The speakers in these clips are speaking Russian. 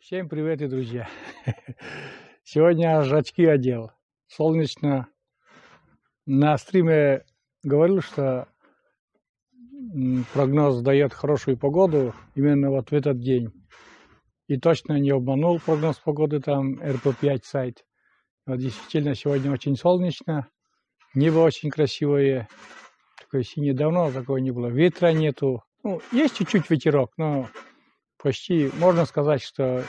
Всем привет, друзья! Сегодня аж очки одел. Солнечно. На стриме говорил, что прогноз дает хорошую погоду именно вот в этот день. И точно не обманул прогноз погоды, там РП5 сайт. Вот действительно сегодня очень солнечно. Небо очень красивое. Такое синее, давно такого не было. Ветра нету. Ну, есть чуть-чуть ветерок, но почти можно сказать, что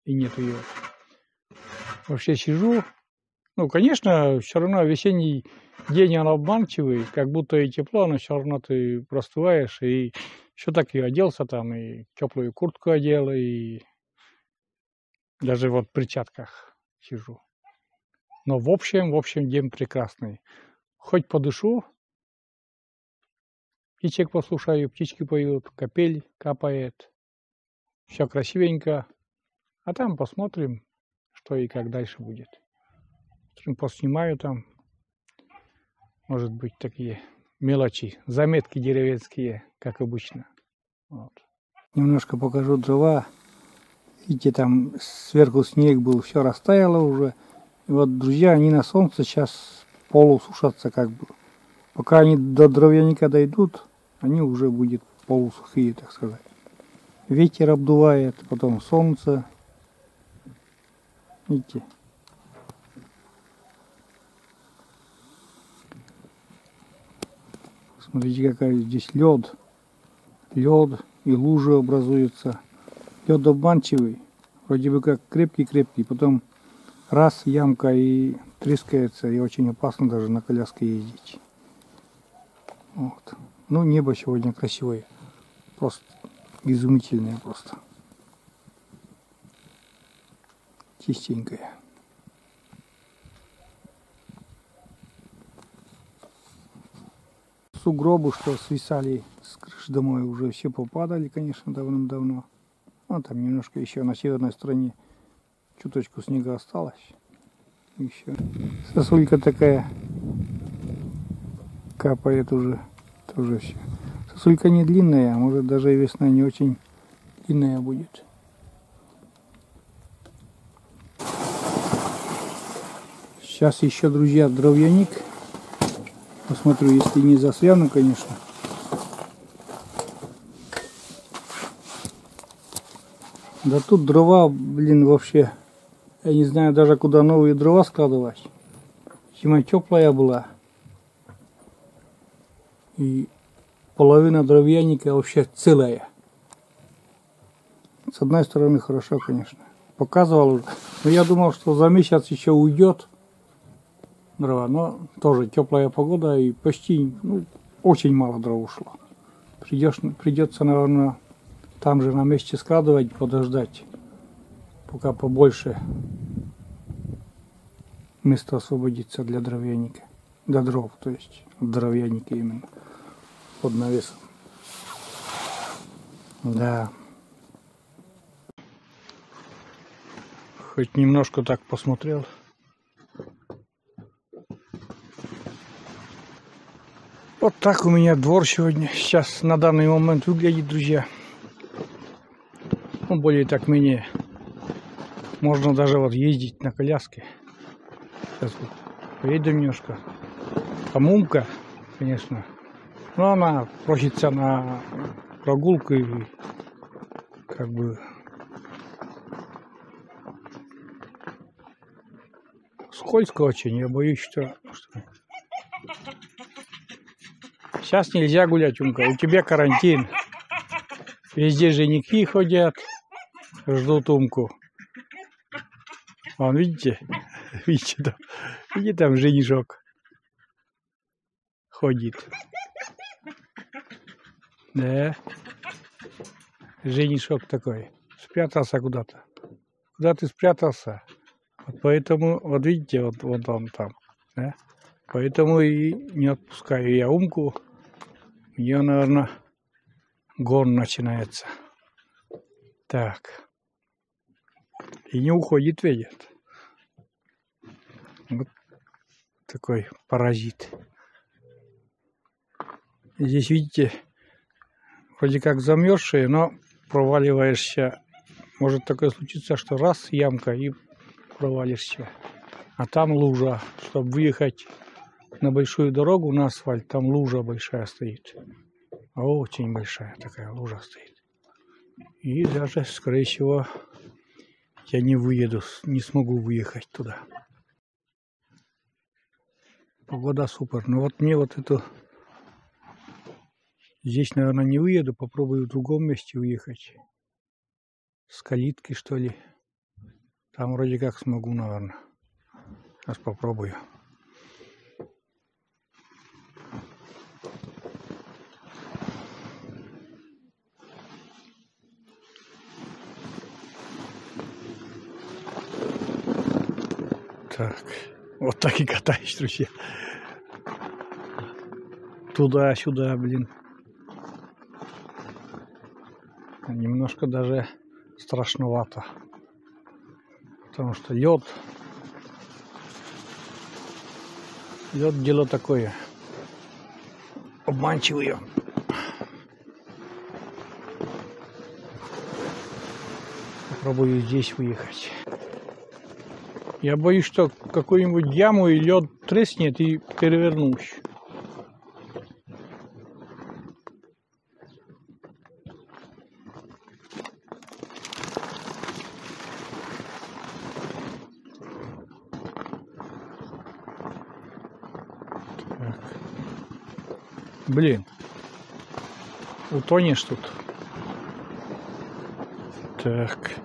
и нету его. Вообще сижу. Ну, конечно, все равно весенний день он обманчивый, как будто и тепло, но все равно ты простываешь. И еще так и оделся там, и теплую куртку одел, и даже вот в перчатках сижу. Но в общем день прекрасный. Хоть подышу, птичек послушаю, птички поют, капель капает. Все красивенько. А там посмотрим, что и как дальше будет. Поснимаю там, может быть, такие мелочи, заметки деревенские, как обычно. Вот. Немножко покажу дрова. Видите, там сверху снег был, все растаяло уже. И вот, друзья, они на солнце сейчас полусушатся как бы. Пока они до дровяника дойдут, они уже будут полусухие, так сказать. Ветер обдувает, потом солнце. Видите? Смотрите, какая здесь лед. Лед и лужи образуются. Лед обманчивый. Вроде бы как крепкий-крепкий. Потом раз ямка и трескается. И очень опасно даже на коляске ездить. Вот. Ну, небо сегодня красивое. Просто изумительное просто. Чистенькое. Сугробы, что свисали с крыш домой, уже все попадали, конечно, давным-давно. А там немножко еще на северной стороне чуточку снега осталось. Еще сосулька такая капает уже, тоже все. Сосулька не длинная, а может даже и весна не очень длинная будет. Сейчас еще, друзья, дровяник. Посмотрю, если не засвяну, конечно. Да тут дрова, блин, вообще. Я не знаю даже, куда новые дрова складывать. Зима теплая была. И половина дровяника вообще целая. С одной стороны хорошо, конечно. Показывал уже. Но я думал, что за месяц еще уйдет дрова, но тоже теплая погода и почти, ну, очень мало дров ушло. Придется, наверное, там же на месте складывать, подождать, пока побольше места освободится для дровяника, для дров, то есть дровяника именно, под навесом. Да. Хоть немножко так посмотрел. Вот так у меня двор сегодня сейчас на данный момент выглядит, друзья. Ну, более так менее. Можно даже вот ездить на коляске. Сейчас вот поедем немножко. Там Умка, конечно. Но она просится на прогулку и как бы скользко очень. Я боюсь, что... Сейчас нельзя гулять, Умка, у тебя карантин. Везде женихи ходят, ждут Умку. Вон, видите? Видите там женишок ходит. Да. Женишок такой. Спрятался куда-то. Куда ты спрятался? Вот поэтому, вот видите, вот он там. Да? Поэтому и не отпускаю я Умку. У нее, наверное, гон начинается. Так. И не уходит, видит. Вот такой паразит. Здесь, видите, вроде как замерзшие, но проваливаешься может такое случиться, что раз ямка и провалишься. А там лужа. Чтобы выехать на большую дорогу, на асфальт, там лужа большая стоит. Очень большая такая лужа стоит. И даже, скорее всего, я не выеду, не смогу выехать туда. Погода супер. Но вот мне вот эту... Здесь, наверное, не выеду. Попробую в другом месте уехать. С калитки, что ли. Там вроде как смогу, наверное. Сейчас попробую. Так, вот так и катаюсь, друзья. Туда-сюда, блин. Немножко даже страшновато. Потому что лед дело такое. Обманчивое. Попробую здесь выехать. Я боюсь, что какую-нибудь яму и лед треснет и перевернусь. Так. Блин, утонешь тут. Так.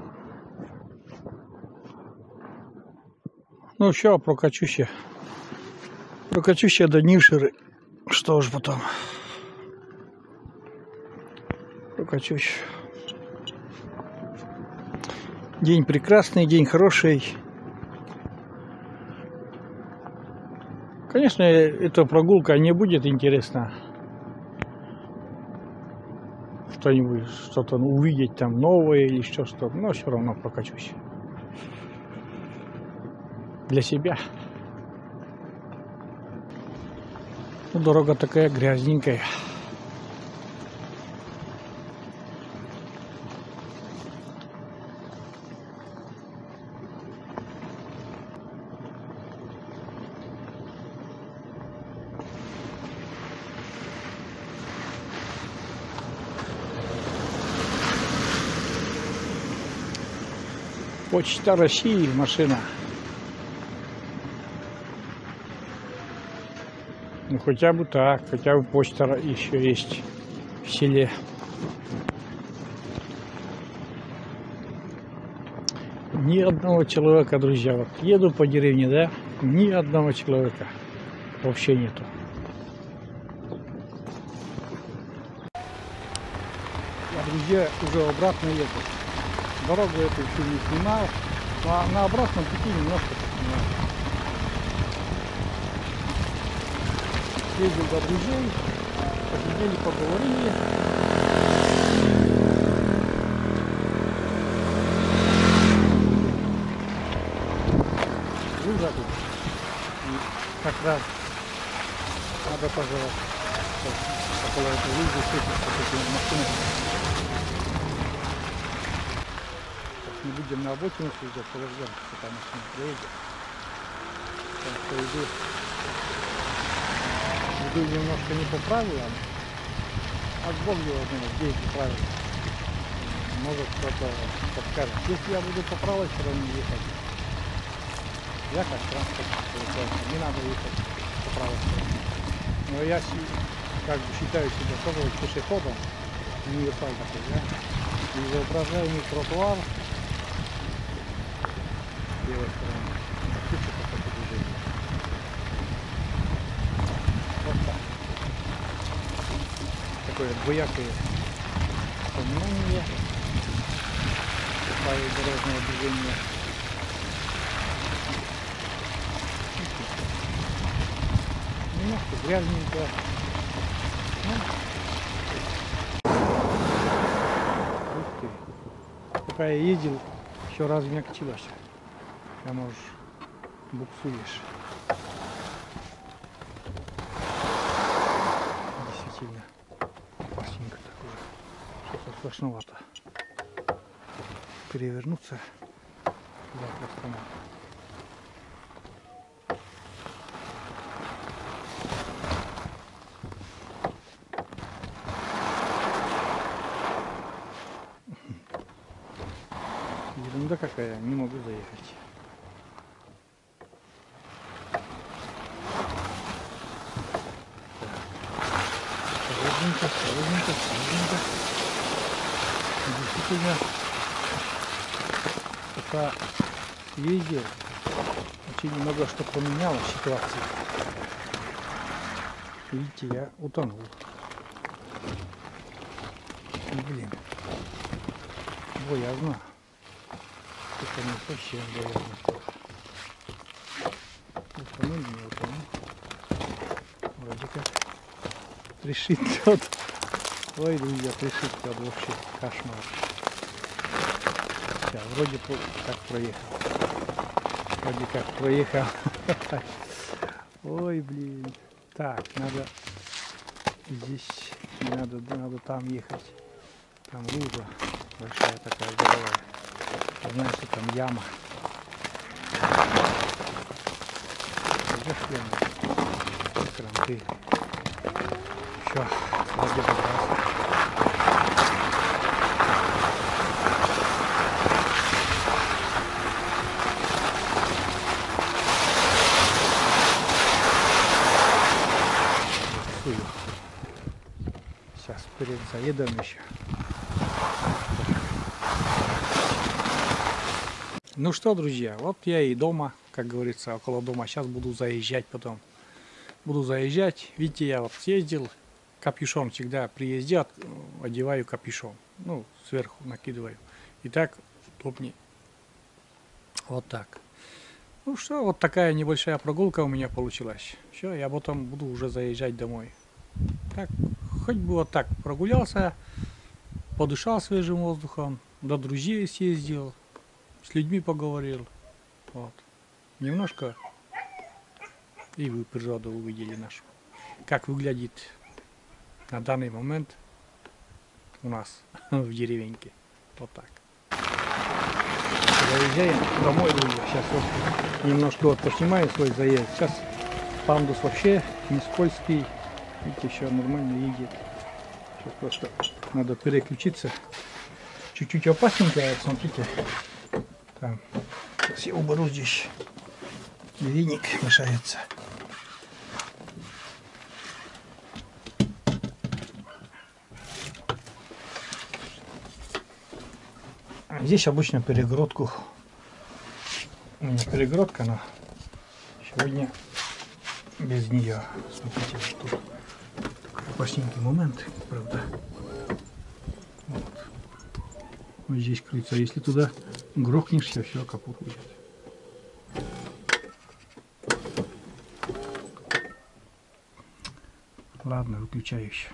Ну все, прокачуся. Прокачуся до Нившери. Что ж потом. Прокачусь. День прекрасный, день хороший. Конечно, эта прогулка не будет интересна. Что-нибудь, что-то увидеть там новое или что-то. Но все равно прокачусь. Для себя. Ну, дорога такая грязненькая. Почта России машина. Ну хотя бы так, хотя бы почта еще есть в селе. Ни одного человека, друзья. Вот еду по деревне, да? Ни одного человека вообще нету. Я, друзья, уже обратно еду. Дорогу эту еще не снимал, а на обратном пути немножко поснимал. Ездил до друзей, посидели, поговорили. Лужа тут. И как раз надо тоже около этой лужи встретиться с этими машинами. Не будем на обочину съезжать, подождем, пока машина проедет. Так что иду немножко не по правилам, а Бог его знает, где эти правила. Может кто-то подскажет. Если я буду по правой стороне ехать, я как транспорт, не надо ехать по правой стороне. Но я как бы считаю себя тоже пешеходом, универсал такой, да? И воображаемый тротуар левой стороны. Вот так. Такое двоякое понимание правил дорожного движения. Немножко грязненько. Ух ты. Пока я ездил, еще размягчилось. Прямо уж буксуешь. Действительно опасненько так уже. Что-то страшновато. перевернуться. Да, просто надо. Ерунда какая, не могу заехать. Осторожненько, осторожненько, осторожненько. Действительно, пока ездил, очень много что поменялось в ситуации. Видите, я утонул. Блин, боязно. Это не совсем боязно. Утонул, не утонул. Вроде как трещит лед. Ой, друзья, трещит лед вообще. Кошмар. Сейчас, вроде как проехал. Вроде как проехал. Ой, блин. Так, надо здесь, надо там ехать. Там лужа большая такая здоровая. Я знаю, что там яма. Кранты. Все, вроде добрался. Сейчас перед заедом еще. Ну что, друзья, вот я и дома, как говорится, около дома. Сейчас буду заезжать потом. Буду заезжать. Видите, я вот съездил. Капюшон всегда приезжат, одеваю капюшон. Ну, сверху накидываю. И так удобнее. Вот так. Ну что, вот такая небольшая прогулка у меня получилась. Все, я потом буду уже заезжать домой. Так, хоть бы вот так прогулялся, подышал свежим воздухом, до друзей съездил, с людьми поговорил. Вот. Немножко и вы природу увидели нашу. Как выглядит на данный момент у нас в деревеньке. Вот так. Заезжаем домой, друзья. Сейчас вот немножко вот поснимаю свой заезд. Сейчас пандус вообще не скользкий. Видите, еще нормально едет. Сейчас просто надо переключиться. Чуть-чуть опасненько, смотрите. Там. Сейчас я уберу здесь. Веник мешается. Здесь обычно перегородку. У меня перегородка, но сегодня без нее. Смотрите, что опасненький момент, правда. Вот. Вот здесь крыться. Если туда грохнешься, все, капут будет. Ладно, выключаю еще.